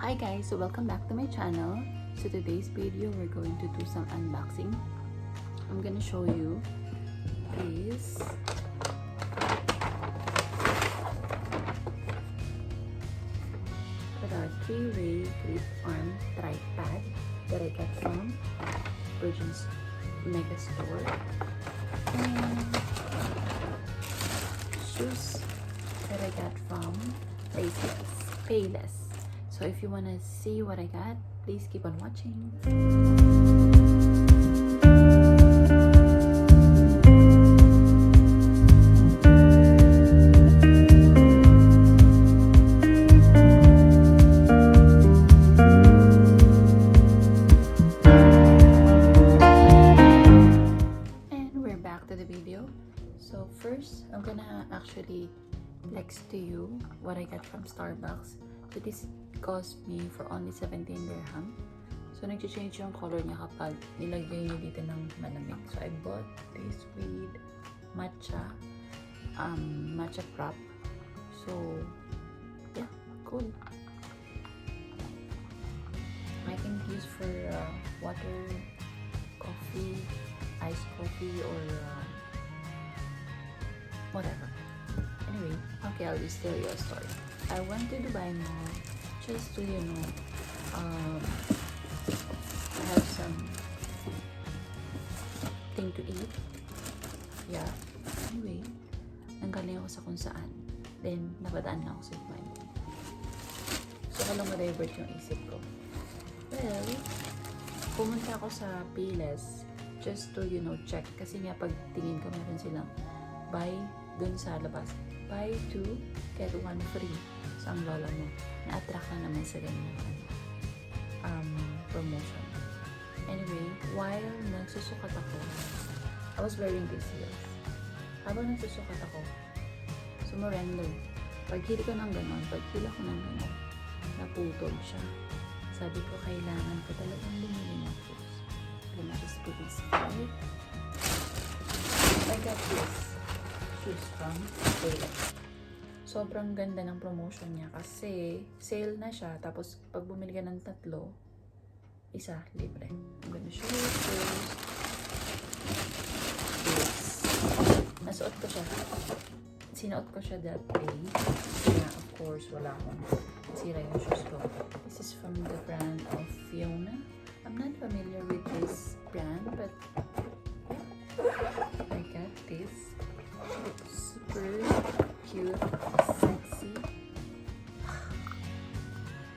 Hi guys, so welcome back to my channel. So today's video we're going to do some unboxing. I'm gonna show you this three-way grip arm tripod that I got from Virgin's Mega Store, and shoes that I got from Payless. So if you want to see what I got, please keep on watching. And we're back to the video. So first, I'm gonna actually flex to you what I got from Starbucks. So this cost me for only 17 dirham. So nag-change yung color niya kapag nilagay niyo dito ng malamig. So I bought this with matcha prop. So yeah, cool. I can use for water, coffee, iced coffee, or whatever. Anyway, okay, I'll just tell you a story. I went to Dubai Mall just to, have some thing to eat. Yeah. Anyway, nanggaling ako sa kung saan. Then, napadaan na ako sa Dubai Mall. So, walang ma-divert yung isip ko. Well, pumunta ako sa Payless just to, check. Kasi nga, pag tingin ko, meron silang buy dun sa labas. Buy 2, get 1 free. So, ang lola mo, na-attract na naman sa ganyan promotion. Anyway, while nagsusukat ako, I was wearing these heels. Habang nagsusukat ako, sumurrender. Paghili ko ng ganon, paghila ko ng ganon, naputol siya. Sabi ko, kailangan ko talagang bumili ng shoes. Let me just put this aside. I got this shoes from Payless. Sobrang ganda ng promotion niya kasi sale na siya. Tapos pag bumili ka ng 3, isa libre. I'm gonna show you first. This. Nasuot ko siya. Sinuot ko siya that day. Kaya of course wala akong sira yung shoes ko. This is from the brand of Fiona. I'm not familiar with this brand, but I got this. Super cute, sexy.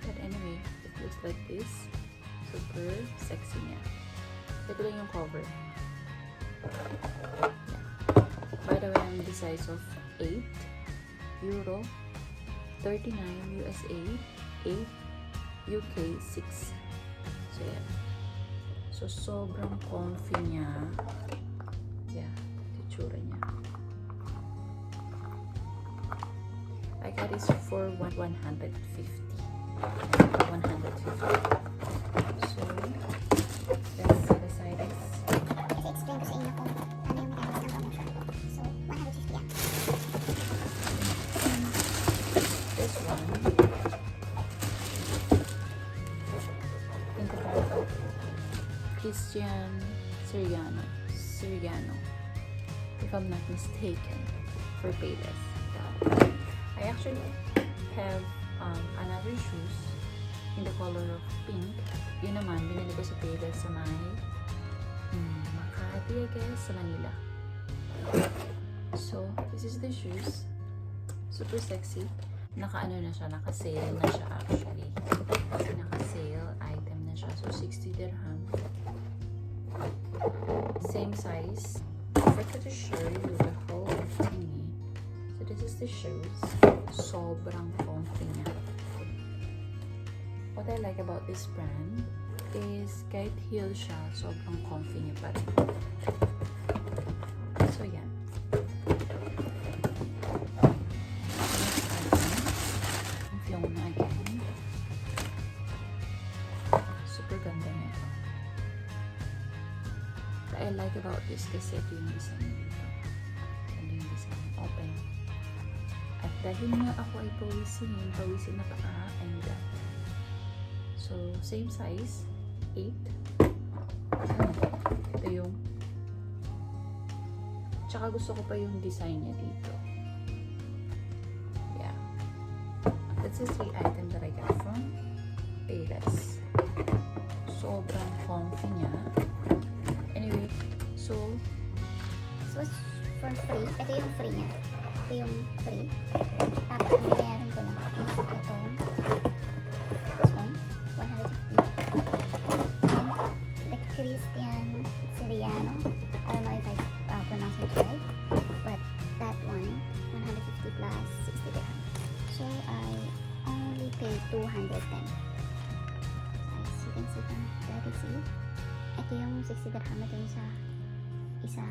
But anyway, it looks like this. Super sexy niya. Ito lang yung cover. Yeah. By the way, I'm the size of 8 euro, 39 USA, 8 UK, 6. So yeah. So sobrang comfy niya. Yeah, itsura niya. I got this for 150. 150. So, let's set aside this. I-explain ko sa inyo kung ano yung mechanics ng promotion. So, 150 yan. This one. Think about Christian Siriano, if I'm not mistaken, for Payless. I actually have another shoes in the color of pink. Yun naman, binili ko sa Payless sa may Makati, I guess, sa Manila. So, this is the shoes. Super sexy. Naka-ano na siya, naka-sale na siya actually. Kasi naka-sale item na siya. So, 60 dirham. Same size. I forgot to show you the whole thingy. So, this is the shoes. Sobrang comfy niya. What I like about this brand is kahit heel siya, sobrang comfy niya pa rin. So, yan. Ang Fiona again. Super ganda nito. What I like about this kasi ito yung design dito. Ito yung design. Open. At dahil nga ako ay pawisin na paa, and So, same size, 8. Ito yung, tsaka gusto ko pa yung design niya dito. Yeah. That's the 3 item that I got from Payless. Sobrang comfy niya. Anyway, so for free, ito yung free niya. Ito yung free. Tapos, ang binayaran ko lang is ito. This one, 150. The Christian Siriano. I don't know if I pronounce it right. But that one, 150 plus 60 dirham. So, I only paid 210. As you can see from the receipt. Ito yung 60 dirham. Ito yung sa isa.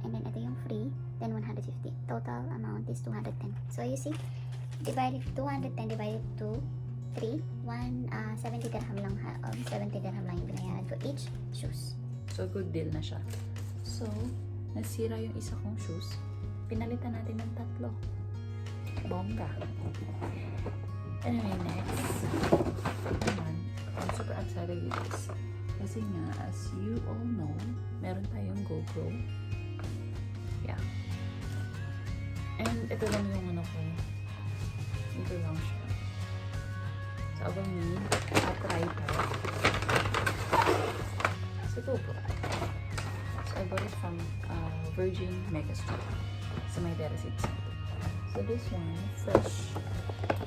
And then ito yung free, then 150. Total amount is 210. So you see, divided 210 divided to 3, 70 dirham lang 70 dirham lang yung binayaran ko each shoes. So, good deal na siya. So, nasira yung isa kong shoes. Pinalitan natin ng 3. Bongga. Anyway, next. Naman, I'm super excited with this. Kasi nga, as you all know, meron tayong Gopro. Yeah. And ito lang yung ano ko. Ito lang siya. So, I will need a tripod. Sa Gopro. So, I bought it from Virgin Megastore. Sa may Derasit Center. So, this one, fresh.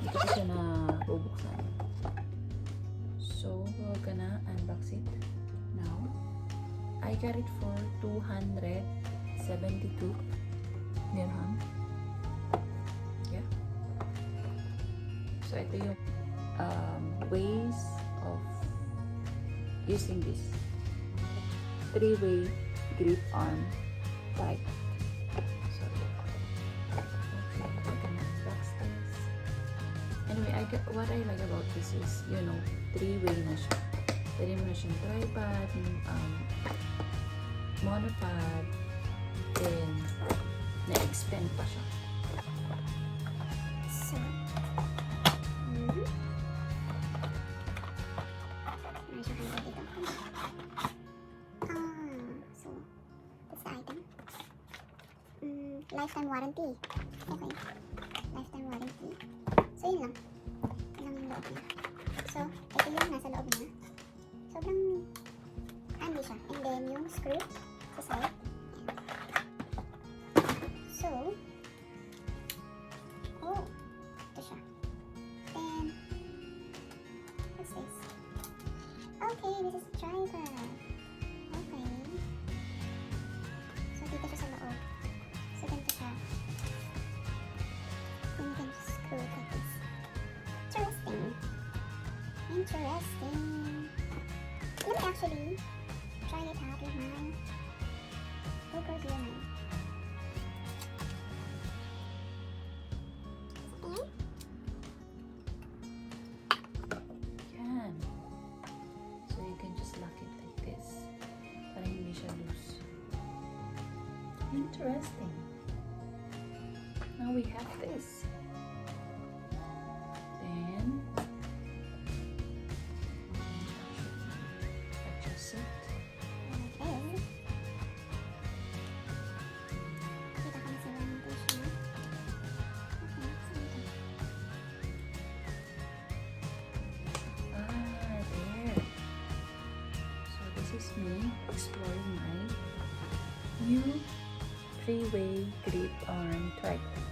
Hindi ko siya na bubuksan. So, we're gonna unbox it now. I got it for 272 dirham. Yeah. So, ito yung ways of using this 3-way grip arm type. So, okay, we're gonna unbox this. Anyway, what I like about this is, 3-way na siya. Pwede mo na siyang tripod, monopod, then na-expand pa siya. So, medyo hanggang dito. So, that's the item. Lifetime warranty. Okay. Lifetime warranty. So, yun lang. Yun lang yung loob niya. So, ito yung nasa loob niya. Sobrang handy siya. And then, yung screw sa side. So, ito siya. Then, what's this? Okay, this is a tripod. Okay. So, dito siya sa loob. So, ganito siya. And you can just screw it like this. Interesting. Interesting. Let me actually try it out with my Gopro Zero 9. Yan. So, you can just lock it like this. Para hindi siya loose. Interesting. Now we have this. Then, adjust it. Okay. Kita ka na sa orientation. Okay, so ito. There. So, this is me exploring my new 3-way grip arm tripod.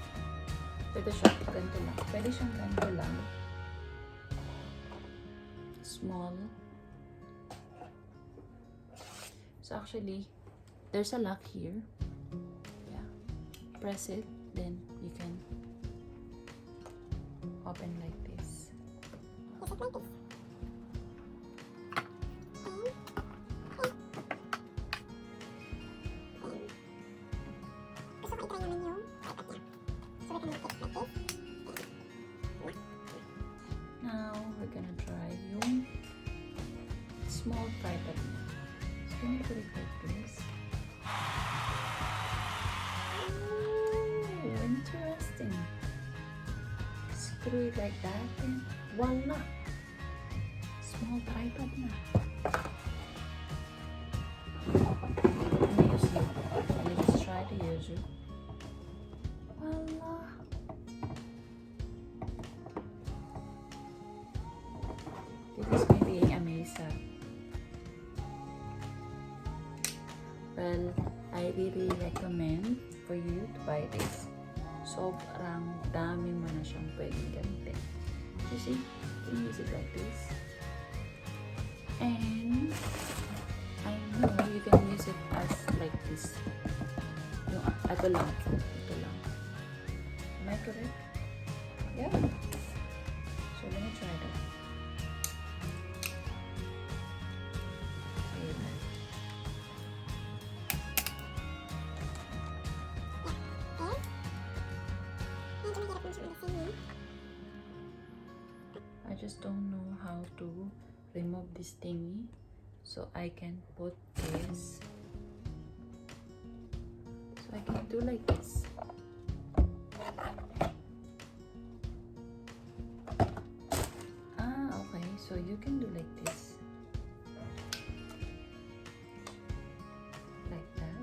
Ito siya, ganito lang. Pwede siyang ganito lang. Small. So actually, there's a lock here. Yeah. Press it, then you can open like this. Is it like this? Gusto ko i-try naman yung tripod niya. So we're gonna take like this. Now, we're gonna try yung small tripod niya. So, can you put it like this? Oh, interesting. Screw it like that and voila! Small tripod na. Let me use you. Let's try to use you. Voila! This is me being a mesa. Well, I really recommend for you to buy this. Sobrang dami mo na siyang pwedeng gamitin. You see, you can use it like this. And I know you can use it as like this. Yung, ito lang. Ito lang. Am I correct? Yeah. So let me try that. I just don't know how to remove this thingy, so I can put this. So I can do like this. Ah, okay. So you can do like this. Like that.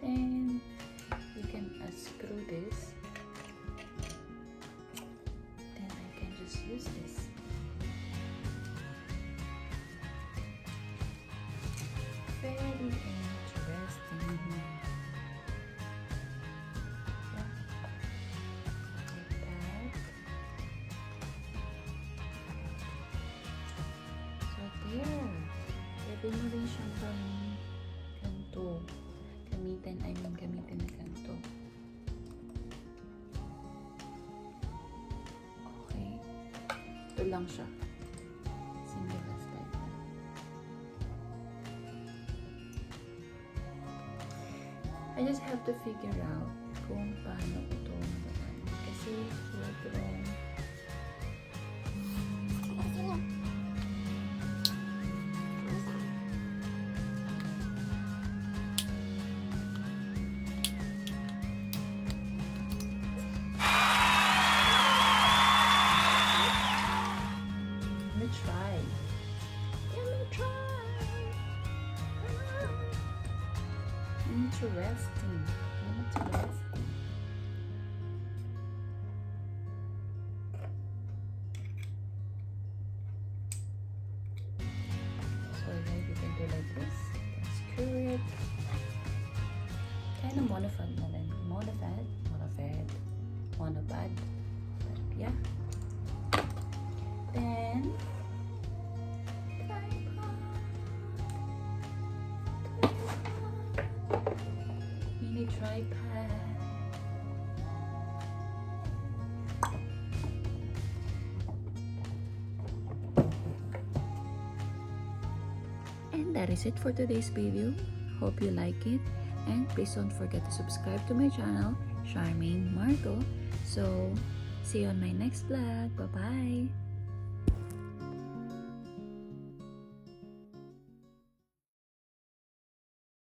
Then you can unscrew this. Then I can just use this. Very interesting. Yeah. Like that. So there. Pwede mo rin siyang ganito. Gamitin na ganito. Okay. Ito lang siya. Single as like that. I just have to figure out kung paano ito magawa. Kasi sobrang interesting. So yeah, you can do like this. You can screw it. Kind of modified na rin. Monopod. But yeah. Then tripod. And that is it for today's video. Hope you like it, and please don't forget to subscribe to my channel, Charmaine Marco. So see you on my next vlog. Bye bye.